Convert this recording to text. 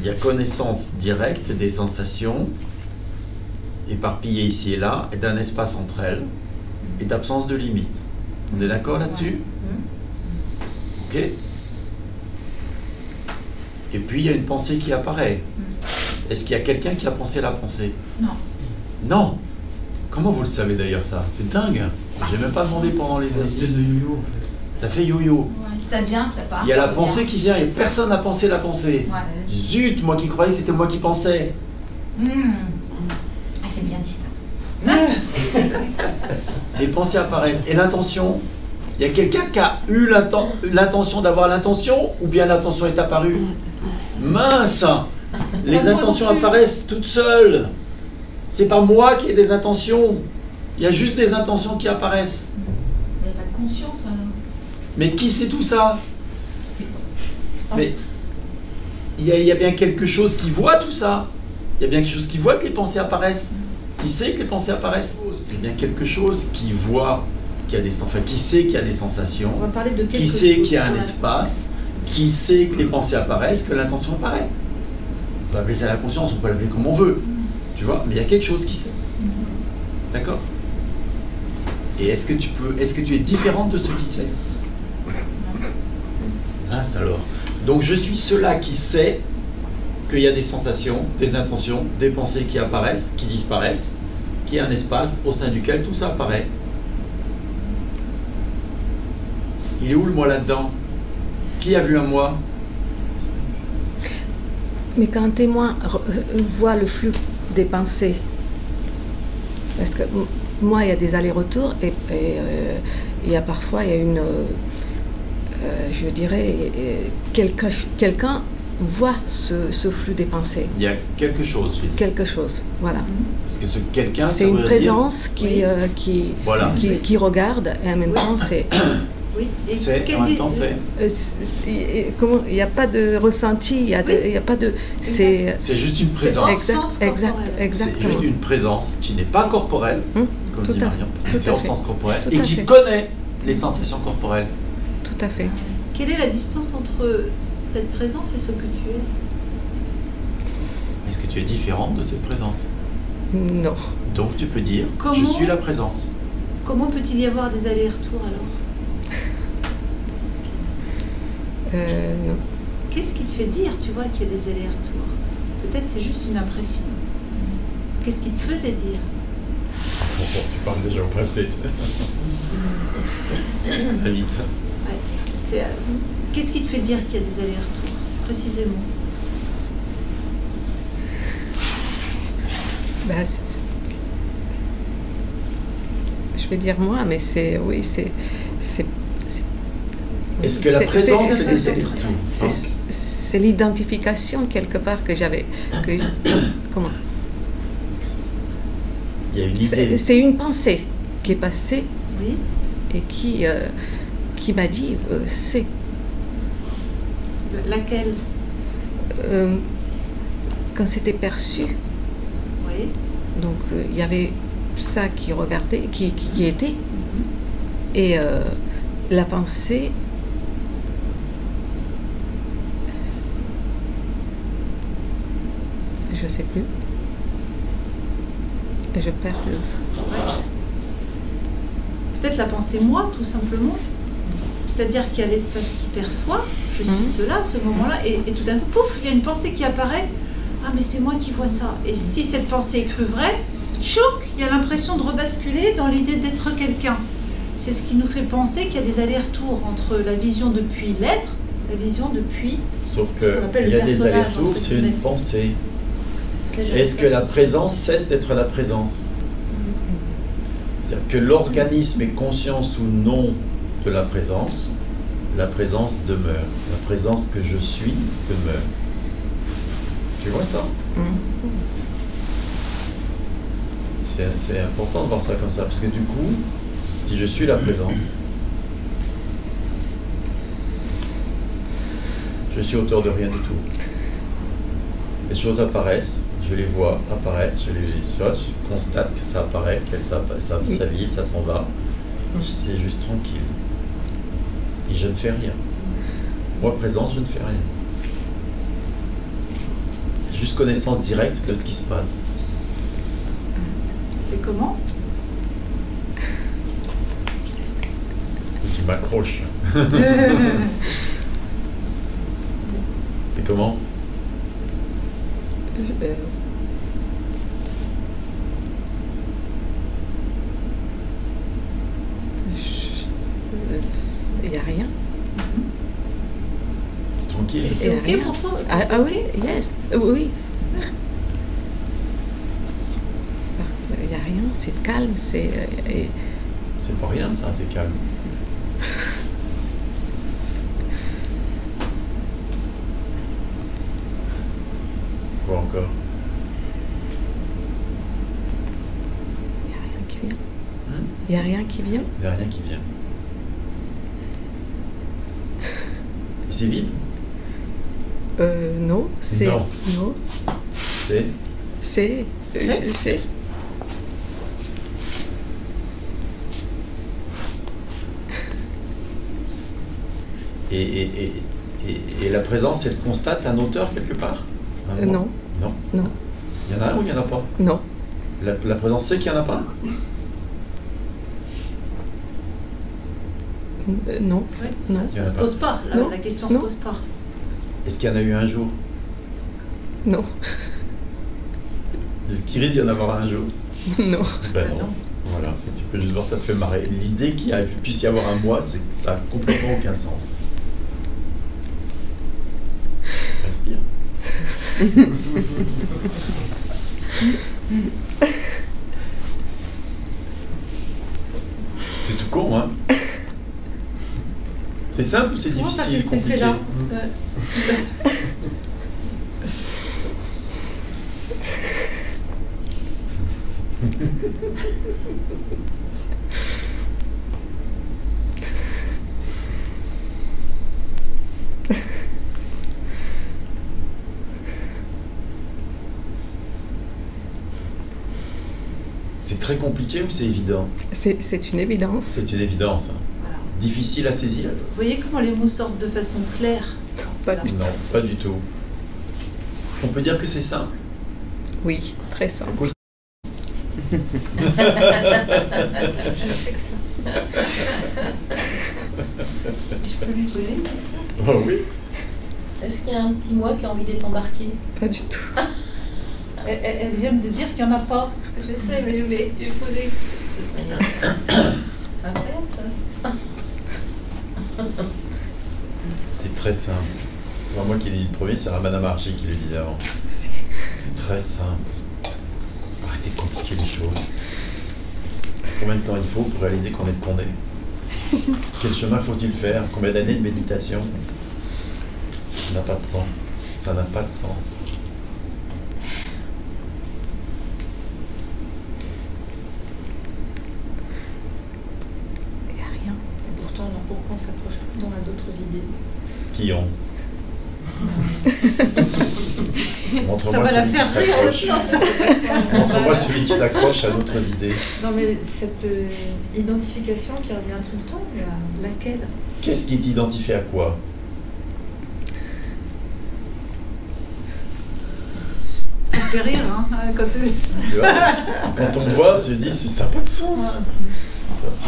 il y a connaissance directe des sensations, éparpillées ici et là, et d'un espace entre elles, et d'absence de limite. On est d'accord là-dessus? Ok. Et puis il y a une pensée qui apparaît. Est-ce qu'il y a quelqu'un qui a pensé la pensée? Non. Non. Comment vous le savez d'ailleurs ça? C'est dingue. J'ai même pas demandé pendant les C'est une espèce de yo-yo en fait. Ça fait yo-yo. Ouais. Ça vient, ça part. Il y a la ça pensée revient. qui vient et personne n'a pensé la pensée. Ouais. Zut, moi qui croyais que c'était moi qui pensais. Ah, c'est bien dit ça. Les pensées apparaissent. Et l'intention, il y a quelqu'un qui a eu l'intention d'avoir l'intention ou bien l'intention est apparue? Mince. Les intentions apparaissent toutes seules. C'est pas moi qui ai des intentions. Il y a juste des intentions qui apparaissent. Il n'y a pas de conscience alors. Mais qui sait tout ça? Je sais pas. Mais il y a bien quelque chose qui voit tout ça. Il y a bien quelque chose qui voit que les pensées apparaissent. Qui sait que les pensées apparaissent? Il y a bien quelque chose qui voit qu'il y a des, enfin, qui sait qu'il y a des sensations. On va parler de quelque Qui sait chose qu'il y a un pour espace. Qui sait que les pensées apparaissent, que l'intention apparaît. On peut appeler ça la conscience, on peut l'appeler comme on veut. Tu vois? Mais il y a quelque chose qui sait. D'accord? Et est-ce que tu es différente de ceux qui sait? Ah, ça alors. Donc je suis ceux-là qui sait qu'il y a des sensations, des intentions, des pensées qui apparaissent, qui disparaissent, qu'il y a un espace au sein duquel tout ça apparaît. Il est où le moi là-dedans? Qui a vu un moi? Mais quand un témoin voit le flux des pensées, parce que moi, il y a des allers-retours et il y a parfois, il y a une, je dirais, quelqu'un voit ce flux des pensées. Il y a quelque chose, je dis. Quelque chose, voilà. Parce que ce quelqu'un, C'est une présence qui voilà. qui regarde et en même temps, c'est... Oui. Et C'est, en même temps, c'est. Comment, il n'y a pas de ressenti, il y a pas de... C'est juste une présence. exactement. C'est juste une présence qui n'est pas corporelle, comme tout dit à Marion, parce que tout c'est à au fait. sens corporel, Tout et à qui fait. connaît les sensations corporelles. Tout à fait. Quelle est la distance entre cette présence et ce que tu es? Est-ce que tu es différente de cette présence? Non. Donc tu peux dire, Comment je suis la présence. Comment peut-il y avoir des allers-retours alors? Non. Qu'est-ce qui te fait dire, tu vois, qu'il y a des allers-retours? Peut-être c'est juste une impression. Qu'est-ce qui te faisait dire? Tu parles déjà au passé. Vite. Ouais. Qu'est-ce qui te fait dire qu'il y a des allers-retours, précisément? Bah, je vais dire moi, mais c'est... Oui, c'est... Est-ce que la présence fait des allers-retours? C'est l'identification quelque part que j'avais... Comment? Il y a une idée. C'est une pensée qui est passée Oui. et qui m'a dit c'est. Laquelle? Quand c'était perçu, Oui. donc il y avait ça qui regardait, qui était, et la pensée. Je sais plus. Et je perds le... Peut-être la pensée moi, tout simplement. C'est-à-dire qu'il y a l'espace qui perçoit, je suis cela, à ce moment-là, et tout d'un coup, pouf, il y a une pensée qui apparaît. Ah, mais c'est moi qui vois ça. Et si cette pensée est crue vraie, tchouc, il y a l'impression de rebasculer dans l'idée d'être quelqu'un. C'est ce qui nous fait penser qu'il y a des allers-retours entre la vision depuis l'être, la vision depuis... Sauf ce qu'on appelle qu'il y le a des personnage, allers-retours, entre c'est une guillemets. pensée. Est-ce que la présence cesse d'être la présence? C'est-à-dire que l'organisme est conscience ou non de la présence demeure. La présence que je suis demeure. Tu vois ça? C'est important de voir ça comme ça, parce que du coup, si je suis la présence, je suis auteur de rien du tout. Les choses apparaissent, je les vois apparaître, je constate que ça apparaît, ça vit, ça s'en va. C'est juste tranquille. Et je ne fais rien. Moi, présence, je ne fais rien. juste connaissance directe de ce qui se passe. C'est comment? Tu m'accroches. C'est comment? Il n'y a rien. Tranquille. C'est ok pour toi? Ah oui, yes, oui. Il n'y a rien, c'est calme, c'est... C'est pas rien ça, c'est calme. Quoi encore? Il n'y a rien qui vient. Il n'y a rien qui vient. Il n'y a rien qui vient. C'est vide? Non, c'est... Non. Non. C'est? C'est... C'est... Et la présence, elle constate un auteur quelque part? Un mot? non. Non. Non. Il y en a un ou il n'y en a pas? Non. La présence sait qu'il n'y en a pas? Non. Ouais, Non. ça se pose pas. Non. La question Non. se pose pas. Est-ce qu'il y en a eu un jour? Non. Est-ce qu'il risque d'y en avoir un jour? Non. Ben Ah non. non. Voilà, et tu peux juste voir, ça te fait marrer. L'idée qu'il puisse y avoir un moi, c'est que ça n'a complètement aucun sens. Respire. C'est tout con, hein? C'est simple ou c'est Souvent, ça fait difficile, cet compliqué? effet-là. C'est très compliqué ou c'est évident? C'est une évidence. C'est une évidence. Hein. Voilà. Difficile à saisir? Vous voyez comment les mots sortent de façon claire? Pas du tout. Non, pas du tout. Est-ce qu'on peut dire que c'est simple? Oui, très simple. Écoute. Je fais que ça. Je peux lui poser une question? Oh oui. Est-ce qu'il y a un petit moi qui a envie d'être embarqué? Pas du tout. Elle vient de dire qu'il n'y en a pas. Je sais, mais je voulais poser. C'est incroyable ça. C'est très simple. C'est pas moi qui l'ai dit le premier, c'est Madame Archie qui le disait avant. C'est très simple. Arrêtez de compliquer les choses. Combien de temps il faut pour réaliser qu'on est ce qu'on est? Quel chemin faut-il faire? Combien d'années de méditation? Ça n'a pas de sens. Ça n'a pas de sens. Il n'y a rien. Et pourtant, alors pourquoi on s'accroche tout le temps à d'autres idées? Qui ont? Ça Montre-moi va la celui qui faire rire. s'accroche. Montre-moi celui qui s'accroche à d'autres idées. Non, mais cette identification qui revient tout le temps, laquelle? Qu'est-ce qui t'identifie à quoi? Ça fait rire, hein, quand Tu vois, quand on voit, on se dit, ça n'a pas de sens. Ça, c'est-